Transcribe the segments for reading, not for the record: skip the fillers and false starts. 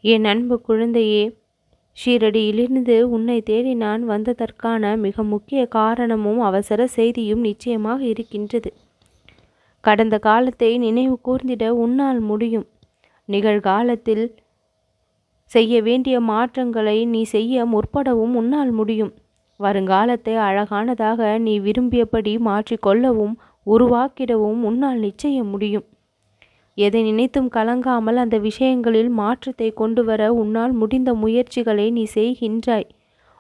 என் அன்பு குழந்தையே, ஷீரடியிலிருந்து உன்னை தேடி நான் வந்ததற்கான மிக முக்கிய காரணமும் அவசர செய்தியும் நிச்சயமாக இருக்கின்றது. கடந்த காலத்தை நினைவு கூர்ந்திட உன்னால் முடியும். நிகழ்காலத்தில் செய்ய வேண்டிய மாற்றங்களை நீ செய்ய முற்படவும் உன்னால் முடியும். வருங்காலத்தை அழகானதாக நீ விரும்பியபடி மாற்றிக்கொள்ளவும் உருவாக்கிடவும் உன்னால் நிச்சயம் முடியும். எதை நினைத்தும் கலங்காமல் அந்த விஷயங்களில் மாற்றத்தை கொண்டு வர உன்னால் முடிந்த முயற்சிகளை நீ செய்கின்றாய்.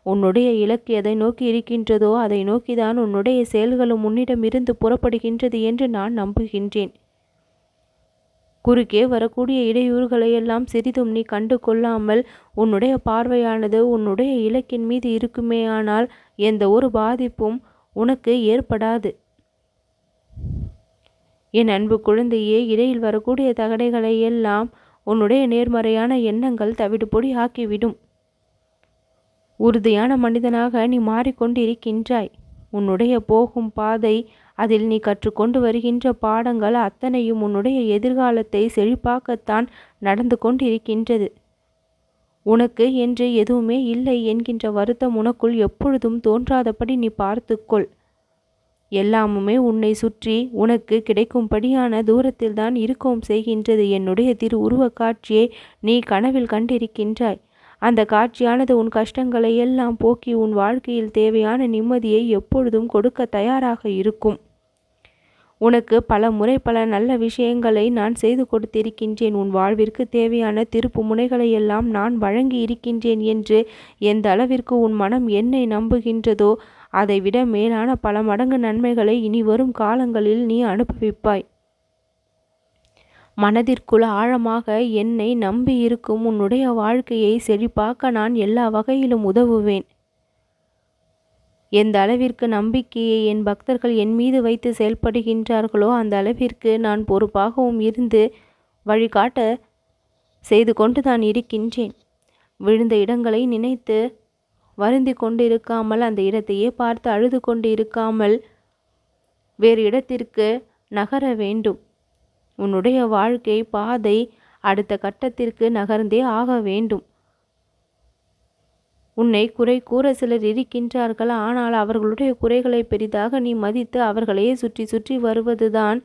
உன்னுடைய இலக்கு எதை நோக்கி இருக்கின்றதோ அதை நோக்கிதான் உன்னுடைய செயல்களும் உன்னிடமிருந்து புறப்படுகின்றது என்று நான் நம்புகின்றேன். குறுக்கே வரக்கூடிய இடையூறுகளை எல்லாம் சிறிதும் நீ கண்டு கொள்ளாமல் உன்னுடைய பார்வையானது உன்னுடைய இலக்கின் மீது இருக்குமேயானால் எந்த ஒரு பாதிப்பும் உனக்கு ஏற்படாது. என் அன்பு குழந்தையே, இடையில் வரக்கூடிய தகடைகளை எல்லாம் உன்னுடைய நேர்மறையான எண்ணங்கள் தவிடுபொடி ஆக்கிவிடும். உறுதியான மனிதனாக நீ மாறிக்கொண்டிருக்கின்றாய். உன்னுடைய போகும் பாதை, அதில் நீ கற்றுக்கொண்டு வருகின்ற பாடங்கள் அத்தனையும் உன்னுடைய எதிர்காலத்தை செழிப்பாக்கத்தான் நடந்து கொண்டிருக்கின்றது. உனக்கு என்று எதுவுமே இல்லை என்கின்ற வருத்தம் உனக்குள் எப்பொழுதும் தோன்றாதபடி நீ பார்த்துக்கொள். எல்லாமுமே உன்னை சுற்றி உனக்கு கிடைக்கும்படியான தூரத்தில்தான் இருக்கவும் செய்கின்றது. என்னுடைய திரு உருவ காட்சியை நீ கனவில் கண்டிருக்கின்றாய். அந்த காட்சியானது உன் கஷ்டங்களை எல்லாம் போக்கி உன் வாழ்க்கையில் தேவையான நிம்மதியை எப்பொழுதும் கொடுக்க தயாராக இருக்கும். உனக்கு பல முறை பல நல்ல விஷயங்களை நான் செய்து கொடுத்திருக்கின்றேன். உன் வாழ்விற்கு தேவையான திருப்பு முனைகளை எல்லாம் நான் வழங்கி இருக்கின்றேன் என்று எந்த அளவிற்கு உன் மனம் என்னை நம்புகின்றதோ அதைவிட மேலான பல மடங்கு நன்மைகளை இனி வரும் காலங்களில் நீ அனுபவிப்பாய். மனதிற்குள் ஆழமாக என்னை நம்பி இருக்கும் உன்னுடைய வாழ்க்கையை செழிப்பாக்க நான் எல்லா வகையிலும் உதவுவேன். எந்த அளவிற்கு நம்பிக்கையை என் பக்தர்கள் என் மீது வைத்து செயல்படுகின்றார்களோ அந்த அளவிற்கு நான் பொறுப்பாகவும் இருந்து வழிகாட்ட செய்து கொண்டு தான் இருக்கின்றேன். விழுந்த இடங்களை நினைத்து வருந்தி கொண்டு இருக்காமல், அந்த இடத்தையே பார்த்து அழுது கொண்டு இருக்காமல் வேறு இடத்திற்கு நகர வேண்டும். உன்னுடைய வாழ்க்கை பாதை அடுத்த கட்டத்திற்கு நகர்ந்தே ஆக வேண்டும். உன்னை குறை கூற சிலர் இருக்கின்றார்கள். ஆனால் அவர்களுடைய குறைகளை பெரிதாக நீ மதித்து அவர்களையே சுற்றி சுற்றி வருவதுதான்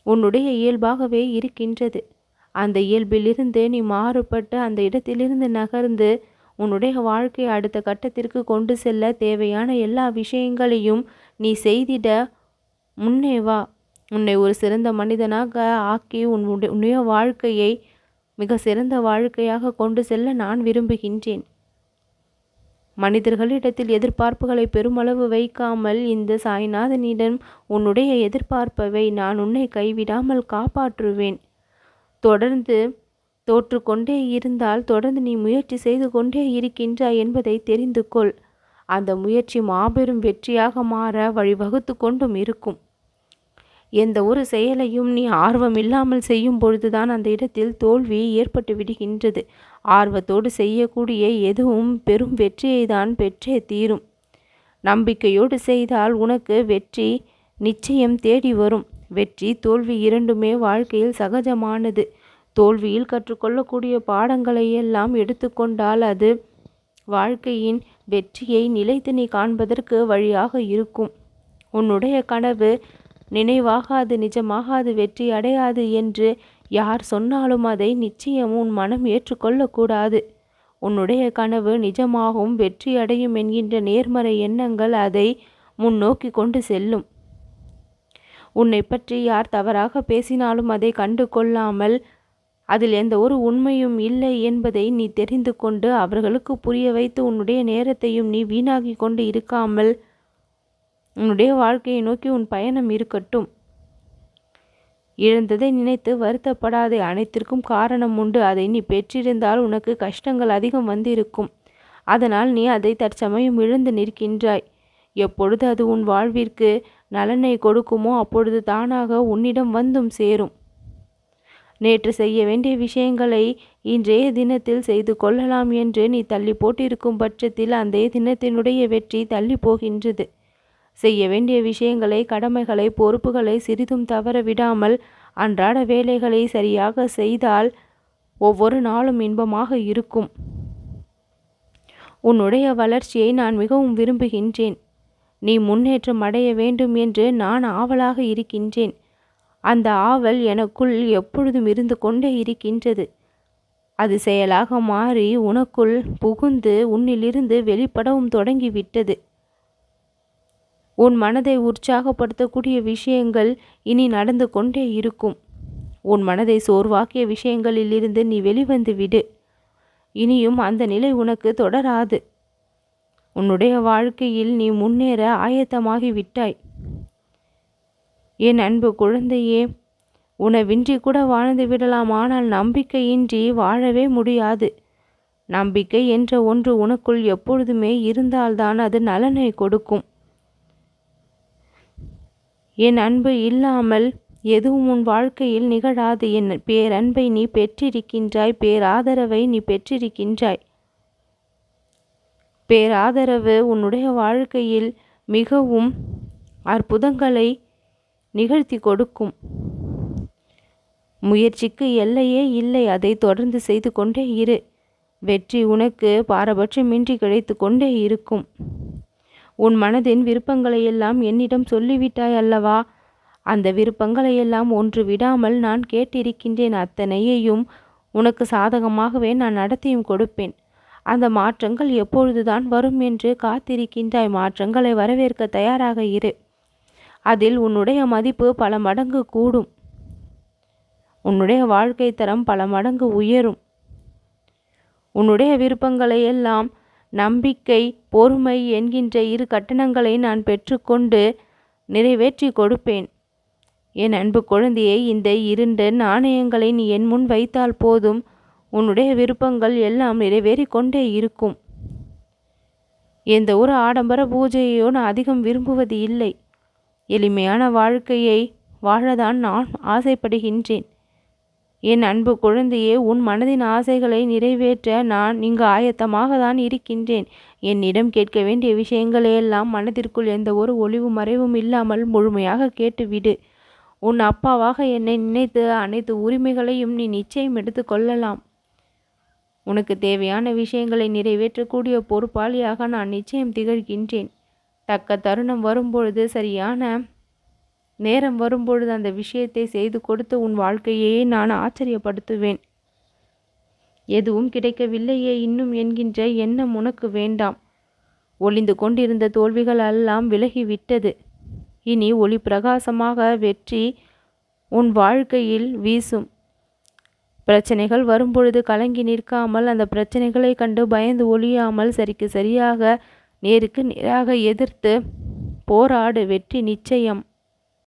உன்னுடைய இயல்பாகவே இருக்கின்றது. அந்த இயல்பிலிருந்து நீ மாறுபட்டு அந்த இடத்திலிருந்து நகர்ந்து உன்னுடைய வாழ்க்கையை அடுத்த கட்டத்திற்கு கொண்டு செல்ல தேவையான எல்லா விஷயங்களையும் நீ முன்னே வா. உன்னை ஒரு சிறந்த மனிதனாக ஆக்கி உன்னுடைய வாழ்க்கையை மிக சிறந்த வாழ்க்கையாக கொண்டு செல்ல நான் விரும்புகின்றேன். மனிதர்களிடத்தில் எதிர்பார்ப்புகளை பெருமளவு வைக்காமல் இந்த சாய்நாதனிடம் உன்னுடைய எதிர்பார்ப்பவை. நான் உன்னை கைவிடாமல் காப்பாற்றுவேன். தொடர்ந்து தோற்றுக்கொண்டே இருந்தால் தொடர்ந்து நீ முயற்சி செய்து கொண்டே இருக்கின்றாய் என்பதை தெரிந்து கொள். அந்த முயற்சி மாபெரும் வெற்றியாக மாற வழிவகுத்து கொண்டும் இருக்கும். எந்த ஒரு செயலையும் நீ ஆர்வம் இல்லாமல் செய்யும் பொழுதுதான் அந்த இடத்தில் தோல்வி ஏற்பட்டு விடுகின்றது. ஆர்வத்தோடு செய்யக்கூடிய எதுவும் பெரும் வெற்றியை தான் பெற்றே தீரும். நம்பிக்கையோடு செய்தால் உனக்கு வெற்றி நிச்சயம் தேடி வரும். வெற்றி தோல்வி இரண்டுமே வாழ்க்கையில் சகஜமானது. தோல்வியில் கற்றுக்கொள்ளக்கூடிய பாடங்களை எல்லாம் எடுத்துக்கொண்டால் அது வாழ்க்கையின் வெற்றியை நிலைத்து நீ காண்பதற்கு வழியாக இருக்கும். உன்னுடைய கனவு நினைவாகாது, நிஜமாகாது, வெற்றி அடையாது என்று யார் சொன்னாலும் அதை நிச்சயம் உன் மனம் ஏற்றுக்கொள்ளக்கூடாது. உன்னுடைய கனவு நிஜமாகவும் வெற்றி அடையும் என்கின்ற நேர்மறை எண்ணங்கள் அதை முன்னோக்கி கொண்டு செல்லும். உன்னை பற்றி யார் தவறாக பேசினாலும் அதை கண்டு கொள்ளாமல் அதில் எந்த ஒரு உண்மையும் இல்லை என்பதை நீ தெரிந்து கொண்டு அவர்களுக்கு புரிய வைத்து உன்னுடைய நேரத்தையும் நீ வீணாகி கொண்டு இருக்காமல் உன்னுடைய வாழ்க்கையை நோக்கி உன் பயணம் இருக்கட்டும். இழந்ததை நினைத்து வருத்தப்படாதே. அனைத்திற்கும் காரணம் உண்டு. அதை நீ பெற்றிருந்தால் உனக்கு கஷ்டங்கள் அதிகம் வந்திருக்கும். அதனால் நீ அதை தற்சமயம் இழந்து நிற்கின்றாய். எப்பொழுது அது உன் வாழ்விற்கு நலனை கொடுக்குமோ அப்பொழுது தானாக உன்னிடம் வந்தும் சேரும். நேற்று செய்ய வேண்டிய விஷயங்களை இன்றைய தினத்தில் செய்து கொள்ளலாம் என்று நீ தள்ளி போட்டிருக்கும் பட்சத்தில் அந்த தினத்தினுடைய வெற்றி தள்ளி போகின்றது. செய்ய வேண்டிய விஷயங்களை, கடமைகளை, பொறுப்புகளை சிறிதும் தவற விடாமல் அன்றாட வேலைகளை சரியாக செய்தால் ஒவ்வொரு நாளும் இன்பமாக இருக்கும். உன்னுடைய வளர்ச்சியை நான் மிகவும் விரும்புகின்றேன். நீ முன்னேற்றம் அடைய வேண்டும் என்று நான் ஆவலாக இருக்கின்றேன். அந்த ஆவல் எனக்குள் எப்பொழுதும் இருந்து கொண்டே இருக்கின்றது. அது செயலாக மாறி உனக்குள் புகுந்து உன்னிலிருந்து வெளிப்படவும் தொடங்கிவிட்டது. உன் மனதை உற்சாகப்படுத்தக்கூடிய விஷயங்கள் இனி நடந்து கொண்டே இருக்கும். உன் மனதை சோர்வாக்கிய விஷயங்களிலிருந்து நீ வெளிவந்து விடு. இனியும் அந்த நிலை உனக்கு தொடராது. உன்னுடைய வாழ்க்கையில் நீ முன்னேற ஆயத்தமாகி விட்டாய். என் அன்பு குழந்தையே, உணவின்றி கூட வாழ்ந்து விடலாம், ஆனால் நம்பிக்கையின்றி வாழவே முடியாது. நம்பிக்கை என்ற ஒன்று உனக்குள் எப்பொழுதுமே இருந்தால்தான் அது நலனை கொடுக்கும். என் அன்பு இல்லாமல் எதுவும் உன் வாழ்க்கையில் நிகழாது. என் பேரன்பை நீ பெற்றிருக்கின்றாய், பேராதரவை நீ பெற்றிருக்கின்றாய். பேராதரவு உன்னுடைய வாழ்க்கையில் மிகவும் அற்புதங்களை நிகழ்த்தி கொடுக்கும். முயற்சிக்கு எல்லையே இல்லை. அதை தொடர்ந்து செய்து கொண்டே இரு. வெற்றி உனக்கு பாரபட்சமின்றி கிடைத்து கொண்டே இருக்கும். உன் மனதின் விருப்பங்களை எல்லாம் என்னிடம் சொல்லிவிட்டாய் அல்லவா? அந்த விருப்பங்களை எல்லாம் ஒன்று விடாமல் நான் கேட்டிருக்கின்றேன். அத்தனையையும் உனக்கு சாதகமாகவே நான் நடத்தியும் கொடுப்பேன். அந்த மாற்றங்கள் எப்பொழுதுதான் வரும் என்று காத்திருக்கின்றாய். மாற்றங்களை வரவேற்க தயாராக இரு. அதில் உன்னுடைய மதிப்பு பல மடங்கு கூடும். உன்னுடைய வாழ்க்கை தரம் பல மடங்கு உயரும். உன்னுடைய விருப்பங்களை எல்லாம் நம்பிக்கை, பொறுமை என்கின்ற இரு கட்டணங்களை நான் பெற்றுக்கொண்டு நிறைவேற்றி கொடுப்பேன். என் அன்பு குழந்தையை, இந்த 2 நாணயங்களை நீ என் முன் வைத்தால் போதும், உன்னுடைய விருப்பங்கள் எல்லாம் நிறைவேறி கொண்டே இருக்கும். எந்த ஒரு ஆடம்பர பூஜையோ நான் அதிகம் விரும்புவது இல்லை. எளிமையான வாழ்க்கையை வாழதான் நான் ஆசைப்படுகின்றேன். என் அன்பு குழந்தையே, உன் மனதின் ஆசைகளை நிறைவேற்ற நான் இங்கு ஆயத்தமாக தான் இருக்கின்றேன். என்னிடம் கேட்க வேண்டிய விஷயங்களையெல்லாம் மனதிற்குள் எந்த ஒரு ஒளிவு மறைவும் இல்லாமல் முழுமையாக கேட்டுவிடு. உன் அப்பாவாக என்னை நினைத்து அனைத்து உரிமைகளையும் நீ நிச்சயம் எடுத்து கொள்ளலாம். உனக்கு தேவையான விஷயங்களை நிறைவேற்றக்கூடிய பொறுப்பாளியாக நான் நிச்சயம் திகழ்கின்றேன். தக்க தருணம் வரும்பொழுது, சரியான நேரம் வரும்பொழுது அந்த விஷயத்தை செய்து கொடுத்து உன் வாழ்க்கையை நான் ஆச்சரியப்படுத்துவேன். எதுவும் கிடைக்கவில்லையே இன்னும் என்கின்ற எண்ணம் உனக்கு வேண்டாம். ஒளிந்து கொண்டிருந்த தோல்விகள் எல்லாம் விலகிவிட்டது. இனி ஒளி பிரகாசமாக வெற்றி உன் வாழ்க்கையில் வீசும். பிரச்சனைகள் வரும்பொழுது கலங்கி நிற்காமல், அந்த பிரச்சனைகளை கண்டு பயந்து ஒழியாமல், சரிக்கு சரியாக நேருக்கு நேராக எதிர்த்து போராடு. வெற்றி நிச்சயம்.